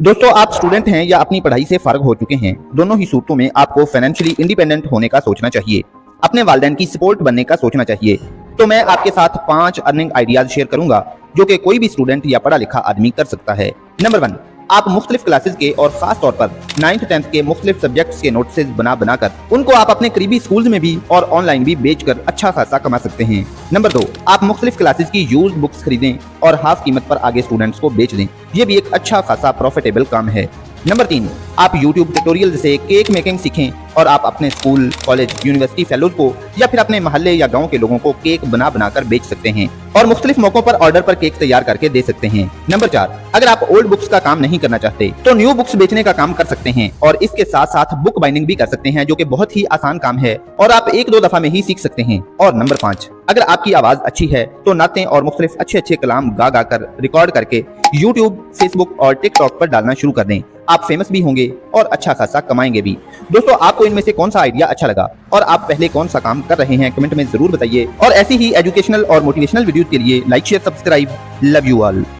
दोस्तों, आप स्टूडेंट हैं या अपनी पढ़ाई से फारिग हो चुके हैं, दोनों ही सूरतों में आपको फाइनेंशियली इंडिपेंडेंट होने का सोचना चाहिए। अपने वालिदैन की सपोर्ट बनने का सोचना चाहिए। तो मैं आपके साथ 5 अर्निंग आइडियाज शेयर करूंगा जो कि कोई भी स्टूडेंट या पढ़ा लिखा आदमी कर सकता है। नंबर 1, आप मुख्तलिफ क्लासेस के और खास तौर पर 9th 10th के मुख्तलिफ सब्जेक्ट्स के नोट्सेज बनाकर उनको आप अपने करीबी स्कूल्स में भी और ऑनलाइन भी बेचकर अच्छा खासा कमा सकते हैं। नंबर 2, आप मुख्तलिफ क्लासेस की यूज बुक्स खरीदें और हाफ कीमत पर आगे स्टूडेंट्स को बेच दें। ये भी एक अच्छा खासा प्रॉफिटेबल काम है। नंबर 3, आप YouTube ट्यूटोरियल से केक मेकिंग सीखें और आप अपने स्कूल, कॉलेज, यूनिवर्सिटी फेलोज को या फिर अपने मोहल्ले या गांव के लोगों को केक बनाकर बेच सकते हैं और मुख्तलिफ मौकों पर ऑर्डर पर केक तैयार करके दे सकते हैं। नंबर 4, अगर आप ओल्ड बुक्स का काम नहीं करना चाहते तो न्यू बुक्स बेचने का काम कर सकते हैं और इसके साथ साथ बुक बाइंडिंग भी कर सकते हैं, जो कि बहुत ही आसान काम है और आप 1-2 दफा में ही सीख सकते हैं। और नंबर 5, अगर आपकी आवाज अच्छी है तो नातें और मुख्तलिफ अच्छे कलाम गा कर रिकॉर्ड करके YouTube, Facebook और TikTok पर डालना शुरू कर दें। आप फेमस भी होंगे और अच्छा खासा कमाएंगे भी। दोस्तों, आपको इनमें से कौन सा आइडिया अच्छा लगा और आप पहले कौन सा काम कर रहे हैं, कमेंट में जरूर बताइए। और ऐसी ही एजुकेशनल और मोटिवेशनल वीडियोस के लिए like, share, subscribe. Love you all.